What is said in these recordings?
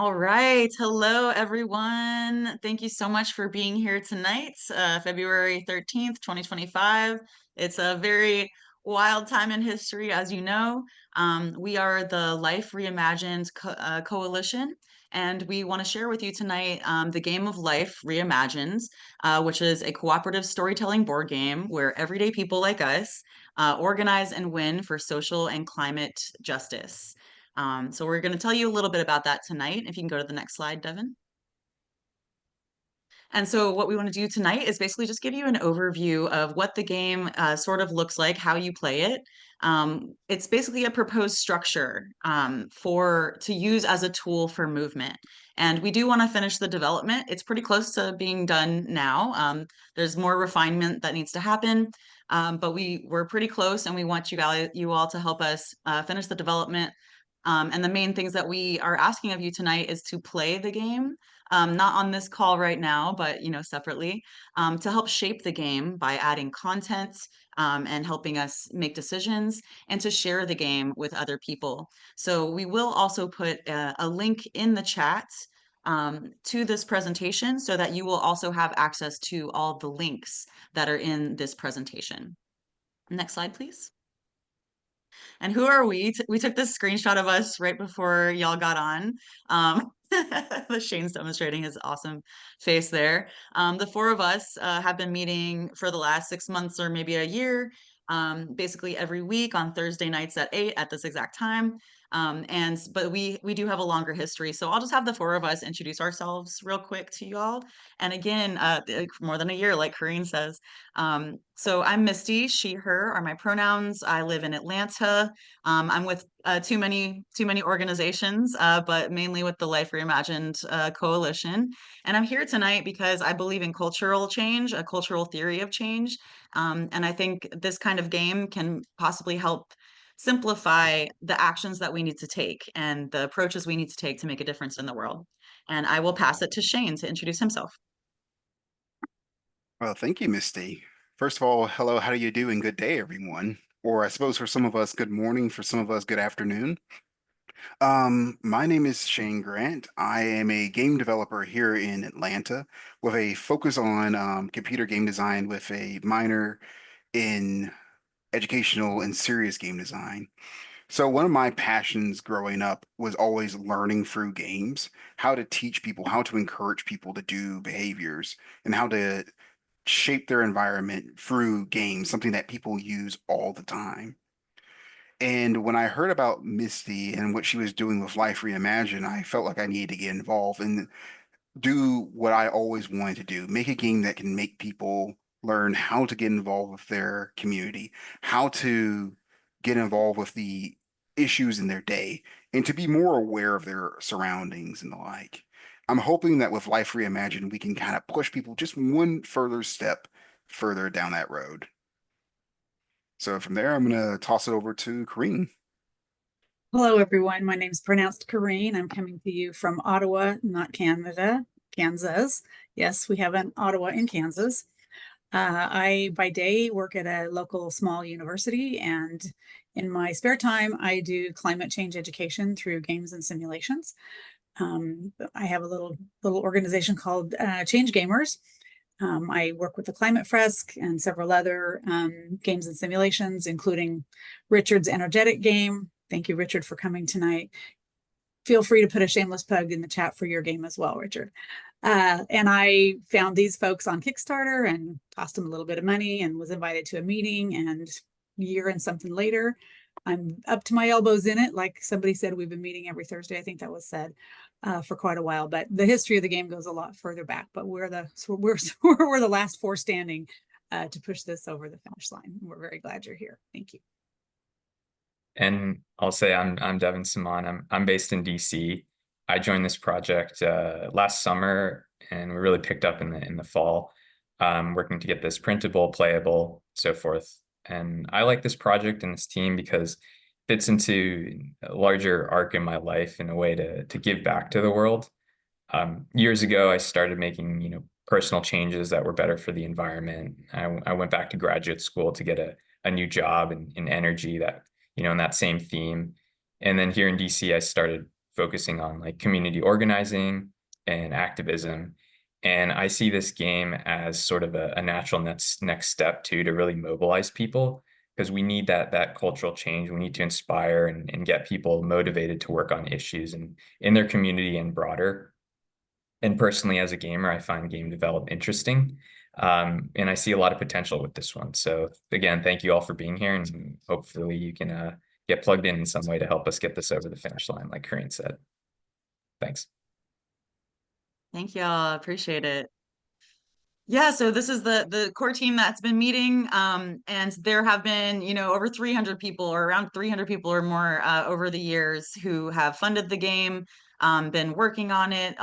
All right. Hello, everyone. Thank you so much for being here tonight, February 13th, 2025. It's a very wild time in history, as you know. We are the Life Reimagined Coalition, and we want to share with you tonight the game of Life Reimagined, which is a cooperative storytelling board game where everyday people like us organize and win for social and climate justice. So we're going to tell you a little bit about that tonight. If you can go to the next slide, Devin. And so what we want to do tonight is basically just give you an overview of what the game sort of looks like, how you play it. It's basically a proposed structure for to use as a tool for movement. And we do want to finish the development. It's pretty close to being done now. There's more refinement that needs to happen, but we're pretty close, and we want you all to help us finish the development. And the main things that we are asking of you tonight is to play the game, not on this call right now, but separately, to help shape the game by adding content and helping us make decisions, and to share the game with other people. So we will also put a link in the chat to this presentation so that you will also have access to all the links that are in this presentation. Next slide, please. And who are we? We took this screenshot of us right before y'all got on. The Shane's demonstrating his awesome face there. The four of us have been meeting for the last 6 months or maybe a year, basically every week on Thursday nights at 8 at this exact time. But we do have a longer history, so I'll just have the four of us introduce ourselves real quick to you all. And again, more than a year, like Corrine says. So I'm Misty. She, her are my pronouns. I live in Atlanta. I'm with too many organizations, but mainly with the Life Reimagined Coalition. And I'm here tonight because I believe in cultural change, a cultural theory of change. And I think this kind of game can possibly help simplify the actions that we need to take and the approaches we need to take to make a difference in the world. And I will pass it to Shane to introduce himself. Well, thank you, Misty. First of all, hello, how do you do, and good day, everyone. Or I suppose for some of us, good morning, for some of us, good afternoon. My name is Shane Grant. I am a game developer here in Atlanta with a focus on computer game design with a minor in educational and serious game design. So one of my passions growing up was always learning through games, how to teach people, how to encourage people to do behaviors, and how to shape their environment through games, something that people use all the time. And when I heard about Misty and what she was doing with Life Reimagined, I felt like I needed to get involved and do what I always wanted to do, make a game that can make people learn how to get involved with their community, how to get involved with the issues in their day, and to be more aware of their surroundings and the like. I'm hoping that with Life Reimagined, we can kind of push people just one further step further down that road. So from there, I'm going to toss it over to Kareem. Hello, everyone. My name is pronounced Corrine. I'm coming to you from Ottawa, not Canada, Kansas. Yes, we have an Ottawa in Kansas. I, by day, work at a local small university, and in my spare time, I do climate change education through games and simulations. I have a little organization called Change Gamers. I work with the Climate Fresk and several other games and simulations, including Richard's energetic game. Thank you, Richard, for coming tonight. Feel free to put a shameless plug in the chat for your game as well, Richard. And I found these folks on Kickstarter and tossed them a little bit of money and was invited to a meeting, and a year and something later, I'm up to my elbows in it. Like somebody said, we've been meeting every Thursday. I think that was said for quite a while, but the history of the game goes a lot further back, but we're the last four standing to push this over the finish line. We're very glad you're here. Thank you. And I'll say I'm Devin Simon. I'm based in DC. I joined this project last summer, and we really picked up in the fall, working to get this printable, playable, so forth. And I like this project and this team because it fits into a larger arc in my life in a way to give back to the world. Years ago, I started making personal changes that were better for the environment. I went back to graduate school to get a new job in energy that in that same theme. And then here in DC, I started focusing on like community organizing and activism. And I see this game as sort of a natural next step too, to really mobilize people, because we need that cultural change. We need to inspire and get people motivated to work on issues and in their community and broader. And personally, as a gamer, I find game development interesting. And I see a lot of potential with this one. So again, thank you all for being here, and hopefully you can get plugged in some way to help us get this over the finish line, like Corinne said. Thanks. Thank y'all. Appreciate it. Yeah, so this is the core team that's been meeting, and there have been, over 300 people, or around 300 people or more, over the years who have funded the game, been working on it.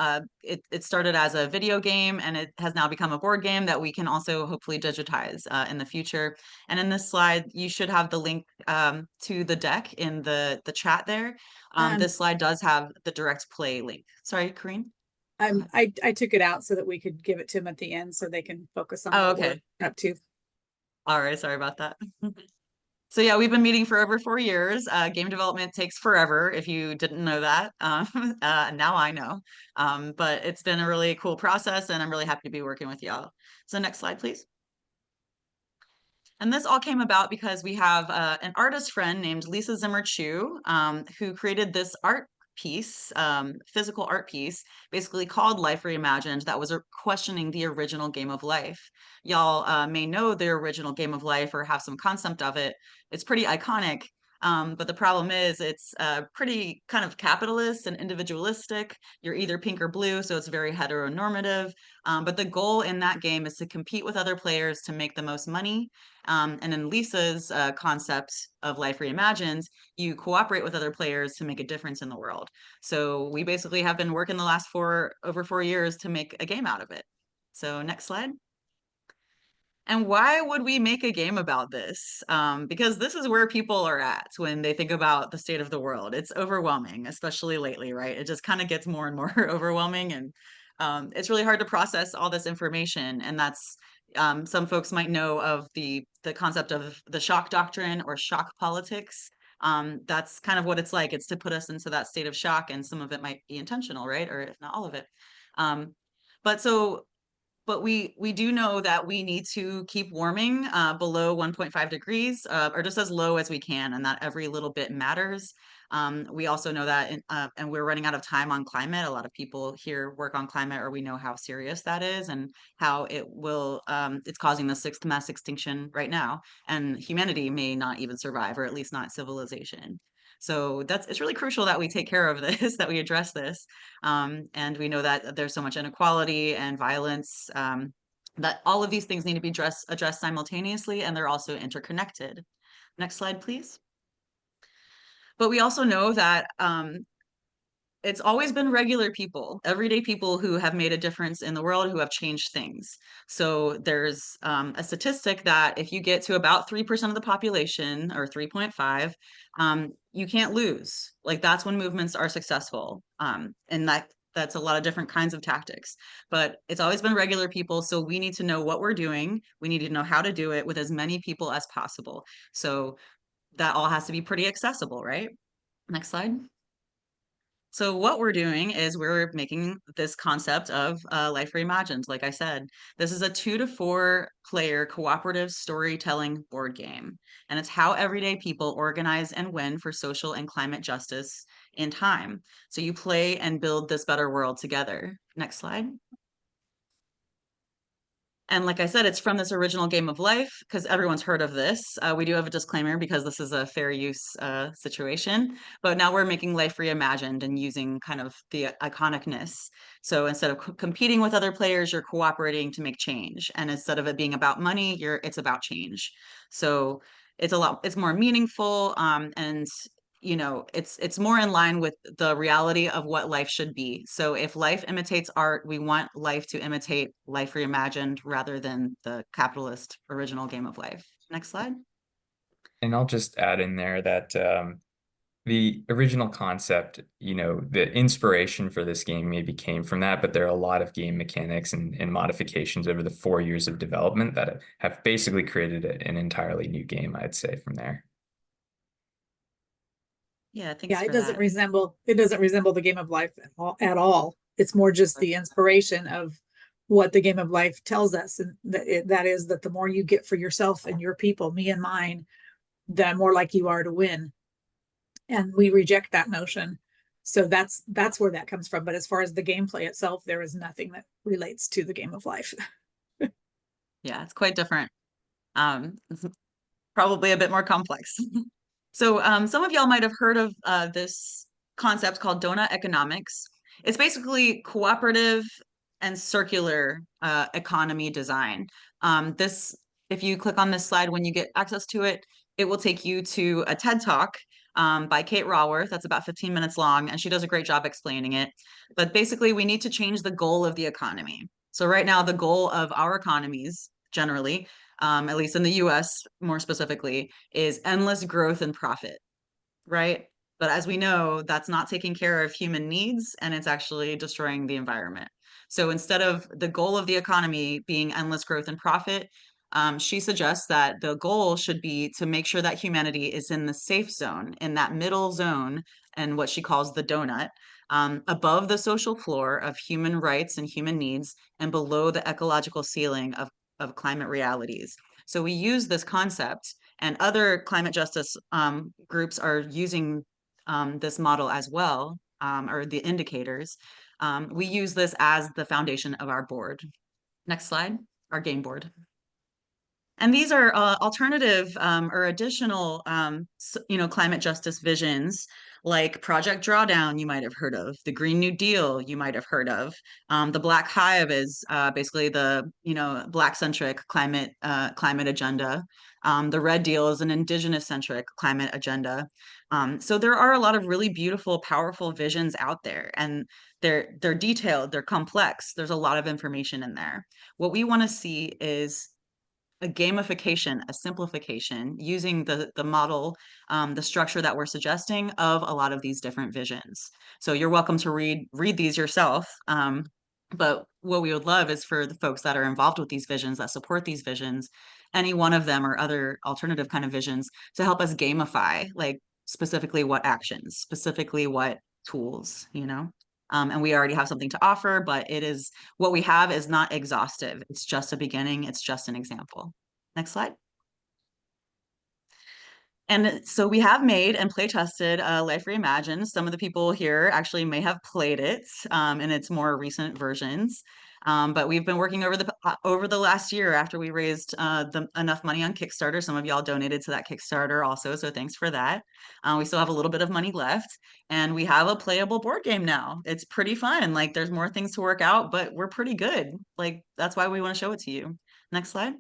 It started as a video game, and it has now become a board game that we can also hopefully digitize in the future. And in this slide, you should have the link to the deck in the chat there. This slide does have the direct play link. Sorry, Corinne? I took it out so that we could give it to them at the end so they can focus on what okay. we're up to. All right, sorry about that. So yeah, we've been meeting for over 4 years. Game development takes forever, if you didn't know that. Now I know. But it's been a really cool process, and I'm really happy to be working with y'all. So next slide, please. And this all came about because we have an artist friend named Lisa Zimmer Chu, who created this art piece, physical art piece, basically called Life Reimagined, that was questioning the original game of life. Y'all may know the original game of life or have some concept of it. It's pretty iconic. But the problem is it's pretty kind of capitalist and individualistic. You're either pink or blue, so it's very heteronormative. But the goal in that game is to compete with other players to make the most money. And in Lisa's concept of Life Reimagined, you cooperate with other players to make a difference in the world. So we basically have been working the last over 4 years to make a game out of it. So next slide. And why would we make a game about this? Because this is where people are at when they think about the state of the world. It's overwhelming, especially lately, right? It just kind of gets more and more overwhelming, and it's really hard to process all this information. And that's some folks might know of the concept of the shock doctrine or shock politics. That's kind of what it's like. It's to put us into that state of shock, and some of it might be intentional, right? Or if not all of it. But so But we do know that we need to keep warming below 1.5 degrees, or just as low as we can, and that every little bit matters. We also know that, and we're running out of time on climate. A lot of people here work on climate, or we know how serious that is and how it's causing the 6th mass extinction right now, and humanity may not even survive, or at least not civilization. So it's really crucial that we take care of this, that we address this. And we know that there's so much inequality and violence, that all of these things need to be addressed simultaneously, and they're also interconnected. Next slide, please. But we also know that it's always been regular people, everyday people who have made a difference in the world, who have changed things. So there's a statistic that if you get to about 3% of the population, or 3.5, you can't lose. Like, that's when movements are successful. And that's a lot of different kinds of tactics, but it's always been regular people. So we need to know what we're doing. We need to know how to do it with as many people as possible. So that all has to be pretty accessible, right? Next slide. So what we're doing is we're making this concept of Life Reimagined. Like I said, this is a 2 to 4 player cooperative storytelling board game, and it's how everyday people organize and win for social and climate justice in time. So you play and build this better world together. Next slide. And like I said, it's from this original Game of Life, because everyone's heard of this. We do have a disclaimer because this is a fair use situation, but now we're making Life Reimagined and using kind of the iconicness. So instead of competing with other players, you're cooperating to make change. And instead of it being about money, it's about change. So it's more meaningful, and it's more in line with the reality of what life should be. So if life imitates art, we want life to imitate Life Reimagined rather than the capitalist original Game of Life. Next slide. And I'll just add in there that the original concept, the inspiration for this game maybe came from that, but there are a lot of game mechanics and modifications over the 4 years of development that have basically created an entirely new game, I'd say, from there. Yeah, thanks Yeah, for that. it doesn't resemble the game of life at all. It's more just the inspiration of what the game of life tells us, and that is that the more you get for yourself and your people, me and mine, the more like you are to win. And we reject that notion. So that's where that comes from. But as far as the gameplay itself, there is nothing that relates to the game of life. Yeah, it's quite different. It's probably a bit more complex. So some of y'all might have heard of this concept called donut economics. It's basically cooperative and circular economy design. This, if you click on this slide when you get access to it, it will take you to a TED Talk by Kate Raworth. That's about 15 minutes long, and she does a great job explaining it. But basically, we need to change the goal of the economy. So right now, the goal of our economies generally, at least in the US more specifically, is endless growth and profit, right? But as we know, that's not taking care of human needs and it's actually destroying the environment. So instead of the goal of the economy being endless growth and profit, she suggests that the goal should be to make sure that humanity is in the safe zone, in that middle zone, and what she calls the donut, above the social floor of human rights and human needs, and below the ecological ceiling of climate realities. So we use this concept, and other climate justice groups are using this model as well, or the indicators. We use this as the foundation of our board. Next slide, our game board. And these are alternative or additional, climate justice visions like Project Drawdown, you might have heard of. The Green New Deal, you might have heard of. The Black Hive is basically the, Black-centric climate agenda. The Red Deal is an Indigenous-centric climate agenda. So there are a lot of really beautiful, powerful visions out there, and they're detailed, they're complex. There's a lot of information in there. What we want to see is a gamification, a simplification, using the model, the structure that we're suggesting of a lot of these different visions. So you're welcome to read these yourself. But what we would love is for the folks that are involved with these visions, that support these visions, any one of them or other alternative kind of visions, to help us gamify, like specifically what actions, specifically what tools, and we already have something to offer, but what we have is not exhaustive. It's just a beginning. It's just an example. Next slide. And so we have made and play tested Life Reimagined. Some of the people here actually may have played it in its more recent versions. But we've been working over the last year after we raised enough money on Kickstarter. Some of y'all donated to that Kickstarter also, so thanks for that. We still have a little bit of money left, and we have a playable board game now. It's pretty fun. Like, there's more things to work out, but we're pretty good. Like, that's why we want to show it to you. Next slide.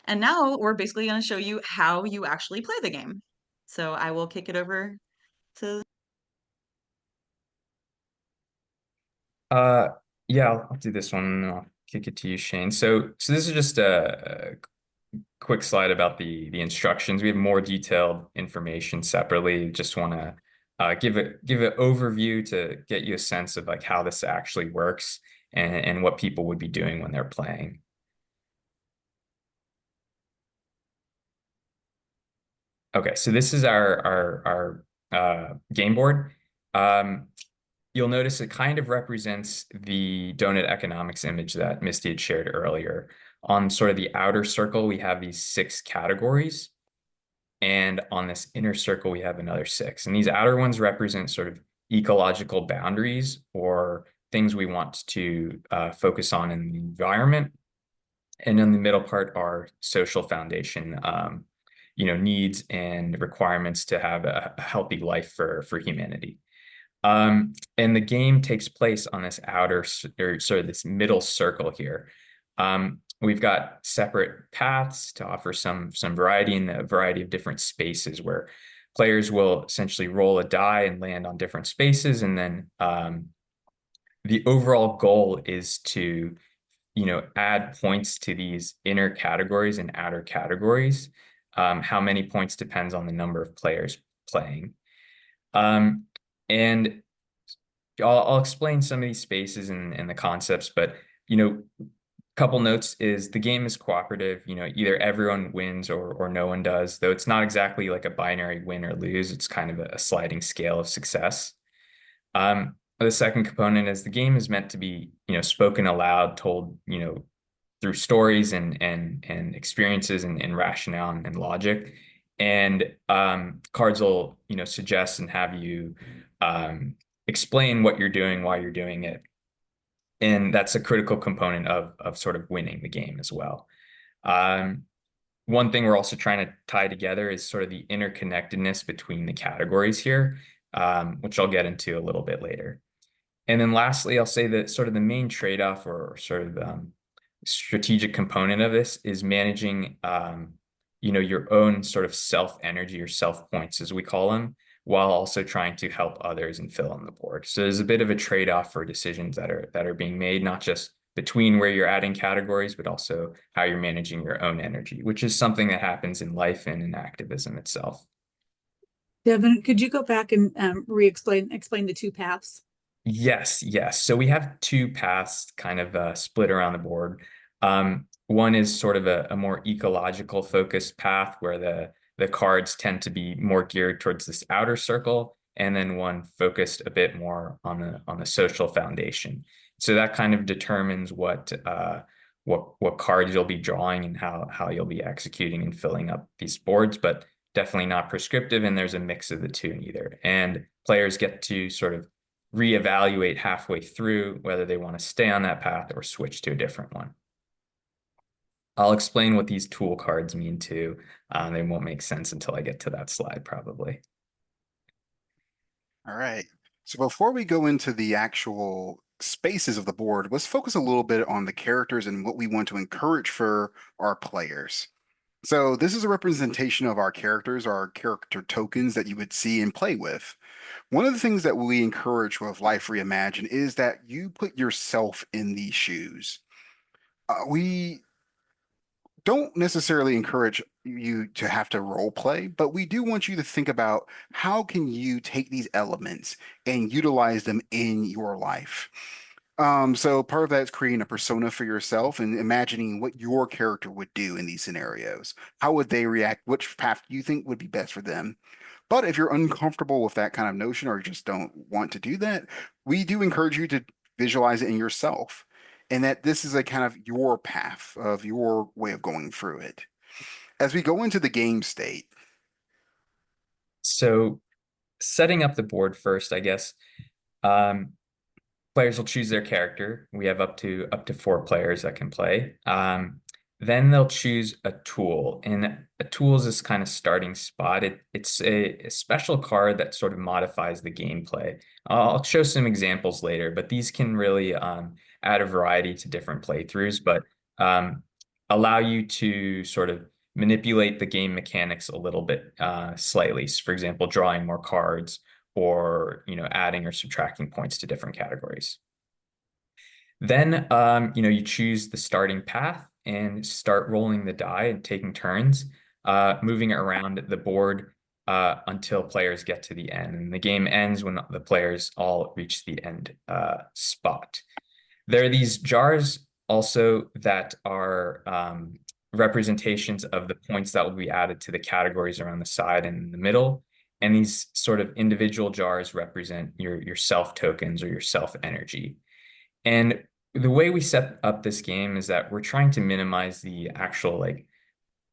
And now we're basically going to show you how you actually play the game. So I will kick it over to. Yeah, I'll do this one and I'll kick it to you, Shane. So this is just a quick slide about the instructions. We have more detailed information separately. Just want to give an overview to get you a sense of like how this actually works and what people would be doing when they're playing. Okay, so this is our game board. You'll notice it kind of represents the donut economics image that Misty had shared earlier. On sort of the outer circle, we have these 6 categories. And on this inner circle, we have another 6. And these outer ones represent sort of ecological boundaries or things we want to focus on in the environment. And in the middle part are social foundation, needs and requirements to have a healthy life for humanity. And the game takes place on this outer, or sort of this middle circle here. We've got separate paths to offer some variety in a variety of different spaces where players will essentially roll a die and land on different spaces. And then the overall goal is to, add points to these inner categories and outer categories. How many points depends on the number of players playing. And I'll explain some of these spaces and the concepts, but couple notes is the game is cooperative. You know, either everyone wins or no one does, though it's not exactly like a binary win or lose. It's kind of a sliding scale of success. The second component is the game is meant to be, you know, spoken aloud, told, you know, through stories and experiences and rationale and logic. And cards will, you know, suggest and have you explain what you're doing, why you're doing it. And that's a critical component of sort of winning the game as well. One thing we're also trying to tie together is sort of the interconnectedness between the categories here, which I'll get into a little bit later. And then lastly, I'll say that sort of the main trade-off or sort of strategic component of this is managing, you know, your own sort of self-energy or self-points, as we call them, while also trying to help others and fill in the board. So there's a bit of a trade-off for decisions that are being made, not just between where you're adding categories, but also how you're managing your own energy, which is something that happens in life and in activism itself. Devin, could you go back and explain the two paths? Yes. So we have two paths kind of split around the board. One is sort of a more ecological focused path where the cards tend to be more geared towards this outer circle, and then one focused a bit more on the social foundation. So that kind of determines what cards you'll be drawing and how you'll be executing and filling up these boards, but definitely not prescriptive, and there's a mix of the two in either. And players get to sort of reevaluate halfway through whether they want to stay on that path or switch to a different one. I'll explain what these tool cards mean too. They won't make sense until I get to that slide, probably. All right. So before we go into the actual spaces of the board, let's focus a little bit on the characters and what we want to encourage for our players. So this is a representation of our characters, our character tokens that you would see and play with. One of the things that we encourage with Life Reimagined is that you put yourself in these shoes. We don't necessarily encourage you to have to role play, but we do want you to think about how can you take these elements and utilize them in your life. So part of that is creating a persona for yourself and imagining what your character would do in these scenarios. How would they react? Which path do you think would be best for them? But if you're uncomfortable with that kind of notion or just don't want to do that, we do encourage you to visualize it in yourself and that this is a kind of your path of your way of going through it. As we go into the game state. So setting up the board first, I guess, players will choose their character. We have up to 4 players that can play. Then they'll choose a tool, and a tool is this kind of starting spot. It's a special card that sort of modifies the gameplay. I'll show some examples later, but these can really add a variety to different playthroughs, but allow you to sort of manipulate the game mechanics a little bit slightly. So for example, drawing more cards or, you know, adding or subtracting points to different categories. Then, you know, you choose the starting path and start rolling the die and taking turns, moving around the board until players get to the end. And the game ends when the players all reach the end spot. There are these jars also that are representations of the points that will be added to the categories around the side and in the middle. And these sort of individual jars represent your self tokens or your self energy. And the way we set up this game is that we're trying to minimize the actual, like,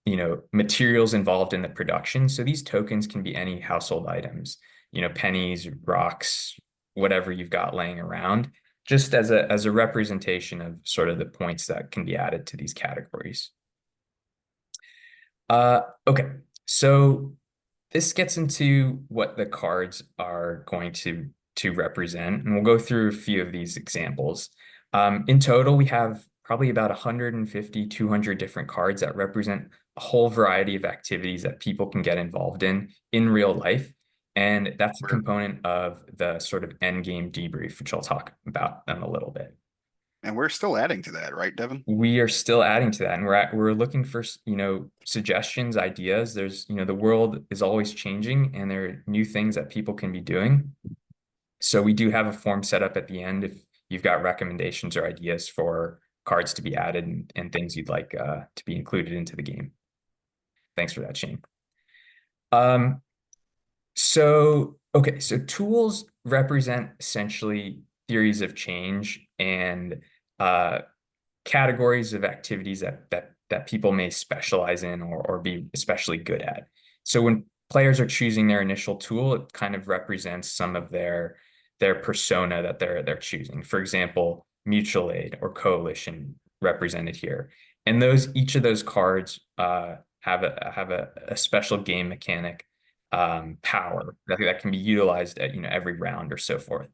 you know, materials involved in the production. So these tokens can be any household items, you know, pennies, rocks, whatever you've got laying around, just as a representation of sort of the points that can be added to these categories. Okay, so this gets into what the cards are going to represent, and we'll go through a few of these examples. In total, we have probably about 150, 200 different cards that represent a whole variety of activities that people can get involved in real life. And that's a component of the sort of end game debrief, which I'll talk about in a little bit. And we're still adding to that, right, Devin? We are still adding to that, and we're looking for, you know, suggestions, ideas. There's, you know, the world is always changing, and there are new things that people can be doing. So we do have a form set up at the end if you've got recommendations or ideas for cards to be added and things you'd like to be included into the game. Thanks for that, Shane. So tools represent essentially theories of change and categories of activities that people may specialize in or be especially good at. So when players are choosing their initial tool, it kind of represents some of their persona that they're choosing. For example, mutual aid or coalition represented here. And each of those cards have a special game mechanic power that can be utilized at every round or so forth.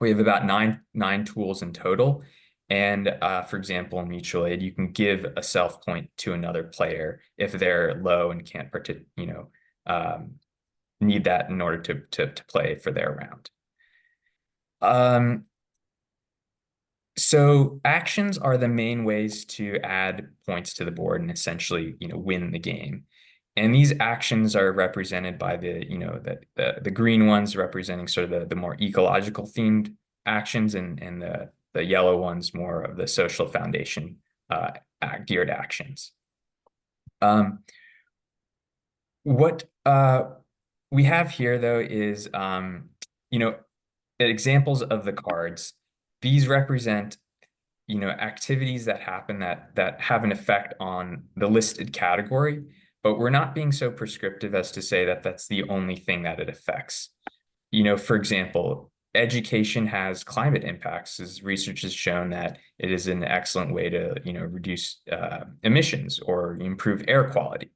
We have about nine tools in total. And for example, in mutual aid, you can give a self point to another player if they're low and can't need that in order to play for their round. So actions are the main ways to add points to the board and essentially win the game. And these actions are represented by the green ones representing sort of the more ecological themed actions, and the yellow ones more of the social foundation geared actions. What we have here though is examples of the cards. These represent activities that happen that have an effect on the listed category, but we're not being so prescriptive as to say that that's the only thing that it affects. For example, education has climate impacts, as research has shown that it is an excellent way to reduce emissions or improve air quality.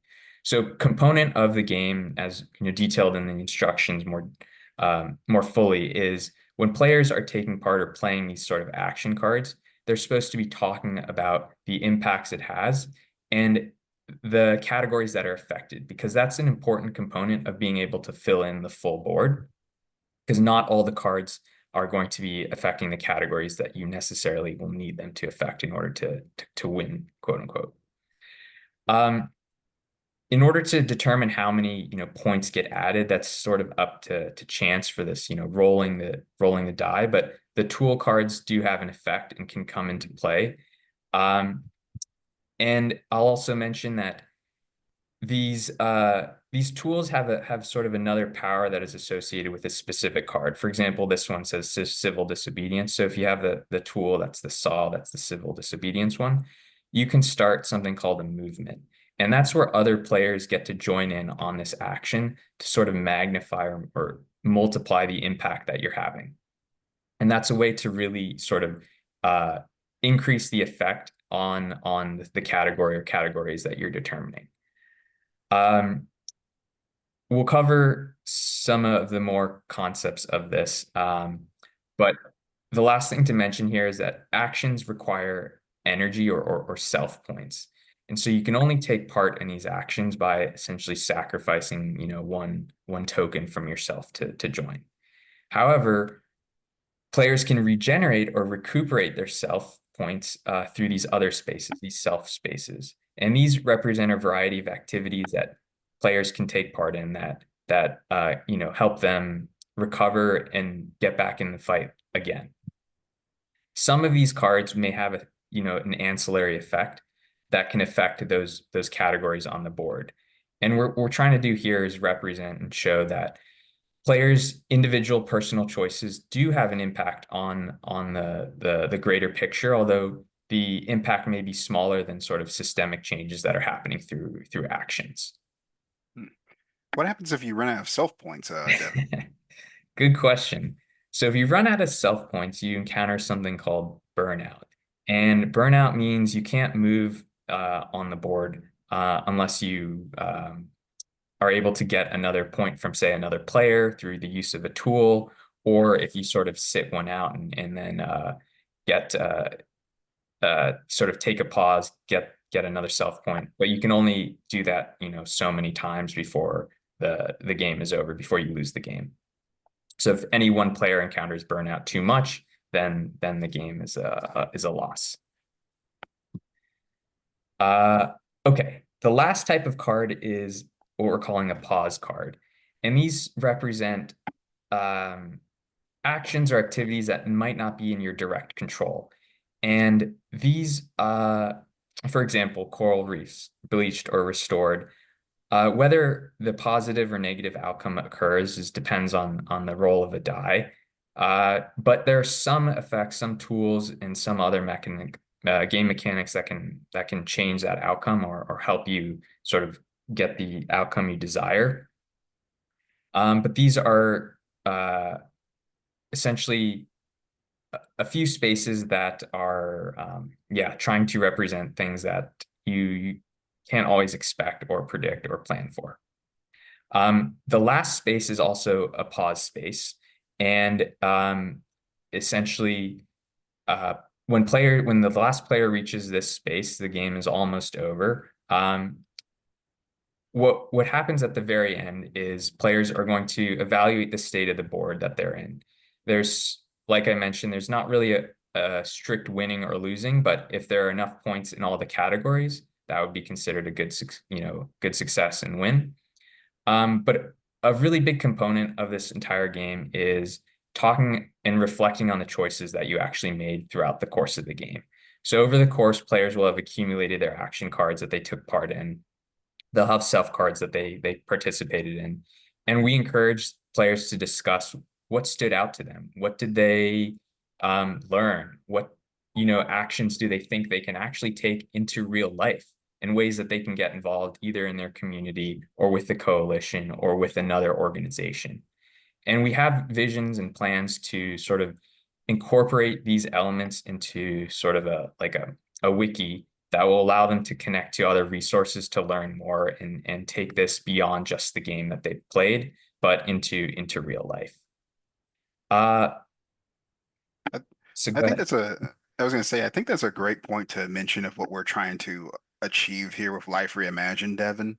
So component of the game, as detailed in the instructions more fully, is when players are taking part or playing these sort of action cards, they're supposed to be talking about the impacts it has and the categories that are affected, because that's an important component of being able to fill in the full board, because not all the cards are going to be affecting the categories that you necessarily will need them to affect in order to win, quote unquote. In order to determine how many points get added, that's sort of up to chance for this rolling the die, but the tool cards do have an effect and can come into play. And I'll also mention that these tools have sort of another power that is associated with a specific card. For example, this one says civil disobedience. So if you have the tool, that's the saw, that's the civil disobedience one, you can start something called a movement. And that's where other players get to join in on this action to sort of magnify or multiply the impact that you're having. And that's a way to really sort of increase the effect on the category or categories that you're determining. We'll cover some of the more concepts of this, but the last thing to mention here is that actions require energy or self points. And so you can only take part in these actions by essentially sacrificing, one token from yourself to join. However, players can regenerate or recuperate their self points through these other spaces, these self spaces. And these represent a variety of activities that players can take part in that help them recover and get back in the fight again. Some of these cards may have an ancillary effect that can affect those categories on the board. And what we're trying to do here is represent and show that players' individual personal choices do have an impact on the greater picture, although the impact may be smaller than sort of systemic changes that are happening through actions. What happens if you run out of self points, Devin? Good question. So if you run out of self points, you encounter something called burnout. And burnout means you can't move on the board unless you are able to get another point from, say, another player through the use of a tool, or if you sort of sit one out and then get sort of take a pause, get another self point. But you can only do that, so many times before the game is over, before you lose the game. So if any one player encounters burnout too much, then the game is a loss. Okay, the last type of card is what we're calling a pause card. And these represent actions or activities that might not be in your direct control. And these, for example, coral reefs, bleached or restored, whether the positive or negative outcome occurs depends on the roll of a die. But there are some effects, some tools, and some other game mechanics that can change that outcome or help you sort of get the outcome you desire. But these are essentially a few spaces that are, yeah, trying to represent things that you can't always expect or predict or plan for. The last space is also a pause space, and essentially, when the last player reaches this space, the game is almost over. What happens at the very end is players are going to evaluate the state of the board that they're in. There's, like I mentioned, there's not really a strict winning or losing, but if there are enough points in all the categories, that would be considered a good success and win. But a really big component of this entire game is talking and reflecting on the choices that you actually made throughout the course of the game. So over the course, players will have accumulated their action cards that they took part in. They'll have self cards that they participated in. And we encourage players to discuss what stood out to them. What did they learn? What actions do they think they can actually take into real life in ways that they can get involved either in their community or with the coalition or with another organization. And we have visions and plans to sort of incorporate these elements into sort of a wiki that will allow them to connect to other resources to learn more and take this beyond just the game that they've played, but into real life. So I go think ahead. I was going to say, I think that's a great point to mention of what we're trying to achieve here with Life Reimagined, Devin,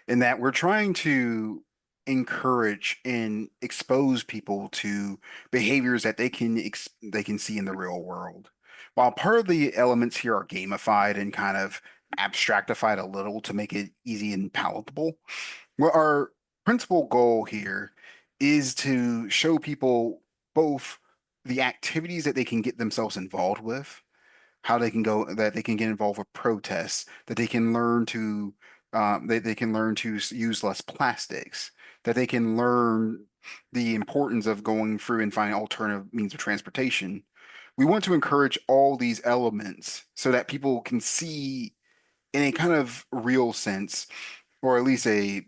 in that we're trying to encourage and expose people to behaviors that they can see in the real world. While part of the elements here are gamified and kind of abstractified a little to make it easy and palatable, well, our principal goal here is to show people both the activities that they can get themselves involved with, how that they can get involved with protests, that they can learn to they can learn to use less plastics, that they can learn the importance of going through and finding alternative means of transportation. We want to encourage all these elements so that people can see in a kind of real sense, or at least a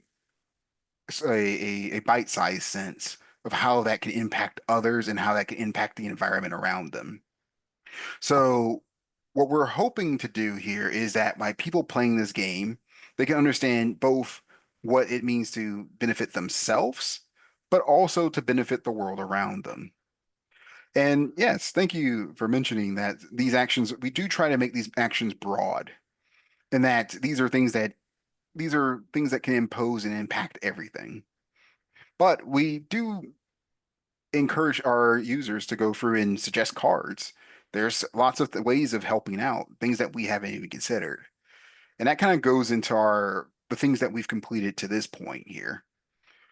bite-sized sense of how that can impact others and how that can impact the environment around them. So what we're hoping to do here is that by people playing this game, they can understand both what it means to benefit themselves, but also to benefit the world around them. And yes, thank you for mentioning that these actions, we do try to make these actions broad, and that these are things that can impose and impact everything. But we do encourage our users to go through and suggest cards. There's lots of ways of helping out, things that we haven't even considered. And that kind of goes into the things that we've completed to this point here.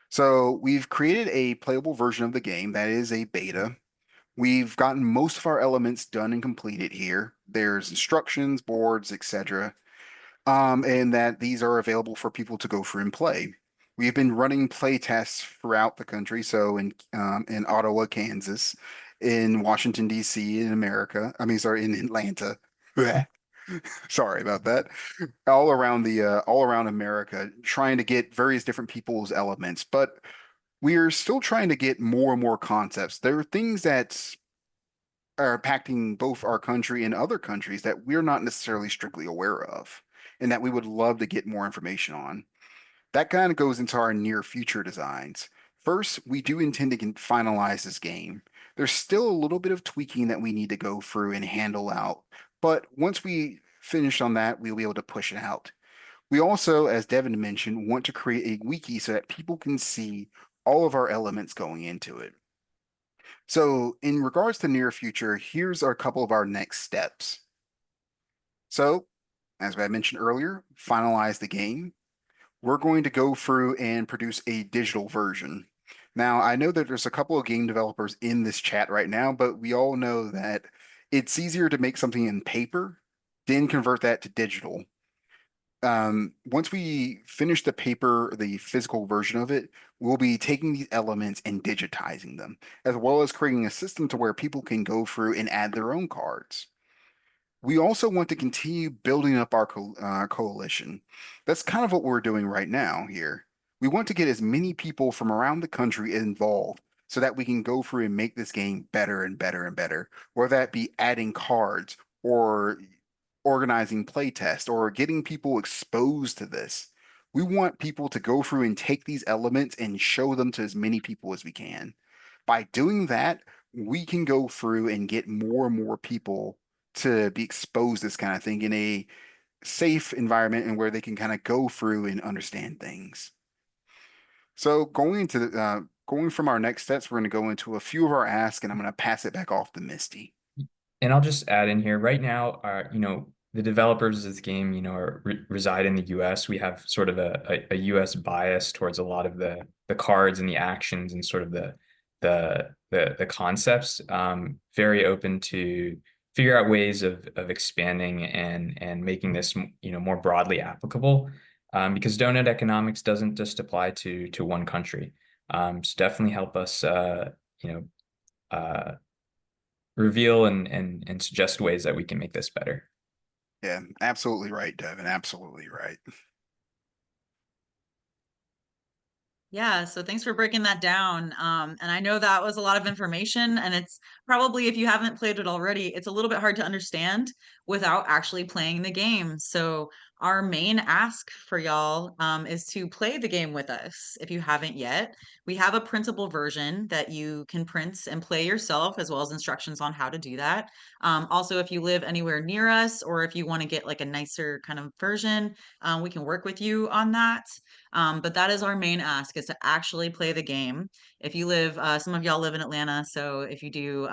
So we've created a playable version of the game that is a beta. We've gotten most of our elements done and completed here. There's instructions, boards, etc. And that these are available for people to go through and play. We've been running play tests throughout the country, so in Ottawa, Kansas, in Washington, D.C., in America. I mean, sorry, in Atlanta. Blech. Sorry about that. All around America, trying to get various different people's elements, but we are still trying to get more and more concepts. There are things that are impacting both our country and other countries that we're not necessarily strictly aware of, and that we would love to get more information on. That kind of goes into our near future designs. First, we do intend to finalize this game. There's still a little bit of tweaking that we need to go through and handle out, but once we finish on that, we'll be able to push it out. We also, as Devin mentioned, want to create a wiki so that people can see all of our elements going into it. So in regards to near future, here's a couple of our next steps. So, as I mentioned earlier, finalize the game. We're going to go through and produce a digital version. Now, I know that there's a couple of game developers in this chat right now, but we all know that It's easier to make something in paper, then convert that to digital. Once we finish the physical version of it, we'll be taking these elements and digitizing them, as well as creating a system to where people can go through and add their own cards. We also want to continue building up our coalition. That's kind of what we're doing right now here. We want to get as many people from around the country involved so that we can go through and make this game better and better and better, whether that be adding cards or organizing playtest or getting people exposed to this. We want people to go through and take these elements and show them to as many people as we can. By doing that, we can go through and get more and more people to be exposed to this kind of thing in a safe environment and where they can kind of go through and understand things. So going from our next steps, we're going to go into a few of our asks, and I'm going to pass it back off to Misty. And I'll just add in here right now, the developers of this game, reside in the US. We have sort of a US bias towards a lot of the cards and the actions and sort of the concepts. Very open to figure out ways of expanding and making this more broadly applicable. Because donut economics doesn't just apply to one country. So definitely help us reveal and suggest ways that we can make this better. Yeah, absolutely right, Devin. Absolutely right. Yeah, so thanks for breaking that down. And I know that was a lot of information, and it's probably, if you haven't played it already, it's a little bit hard to understand without actually playing the game. So our main ask for y'all is to play the game with us if you haven't yet. We have a printable version that you can print and play yourself, as well as instructions on how to do that. Also, if you live anywhere near us, or if you want to get like a nicer kind of version, we can work with you on that. But that is our main ask, is to actually play the game. If you live, some of y'all live in Atlanta, so if you do,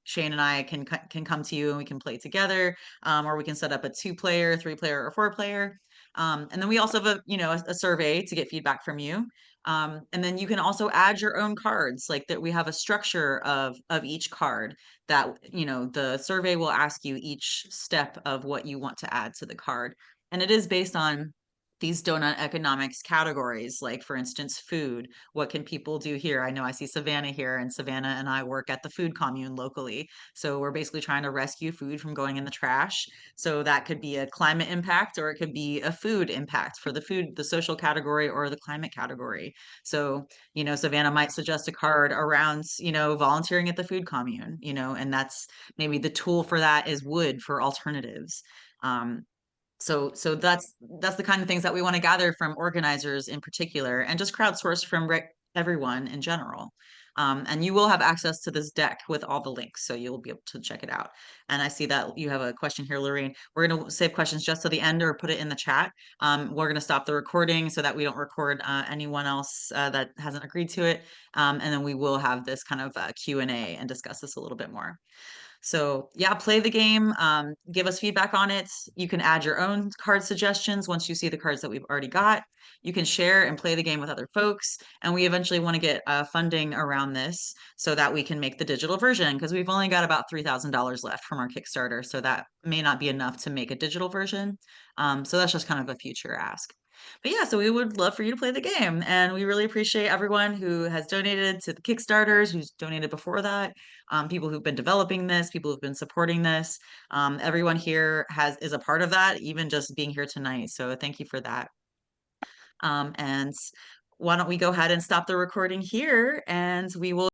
Shane and I can come to you and we can play together, or we can set up a 2-player, 3-player, or 4-player. And then we also have a survey to get feedback from you. And then you can also add your own cards, like that. We have a structure of each card that the survey will ask you each step of what you want to add to the card, and it is based on these donut economics categories. Like, for instance, food. What can people do here? I know I see Savannah here, and Savannah and I work at the food commune locally. So we're basically trying to rescue food from going in the trash. So that could be a climate impact, or it could be a food impact for the social category or the climate category. So, Savannah might suggest a card around, volunteering at the food commune, and that's maybe the tool for that is wood for alternatives. So that's the kind of things that we want to gather from organizers in particular, and just crowdsource from everyone in general. And you will have access to this deck with all the links, so you'll be able to check it out. And I see that you have a question here, Lorraine. We're going to save questions just to the end, or put it in the chat. We're going to stop the recording so that we don't record anyone else that hasn't agreed to it. And then we will have this kind of Q&A and discuss this a little bit more. So yeah, play the game, give us feedback on it. You can add your own card suggestions once you see the cards that we've already got. You can share and play the game with other folks. And we eventually want to get funding around this so that we can make the digital version, because we've only got about $3,000 left from our Kickstarter. So that may not be enough to make a digital version. So that's just kind of a future ask. But yeah, so we would love for you to play the game. And we really appreciate everyone who has donated to the Kickstarters, who's donated before that, people who've been developing this, people who've been supporting this. Everyone here is a part of that, even just being here tonight. So thank you for that. And why don't we go ahead and stop the recording here, and we will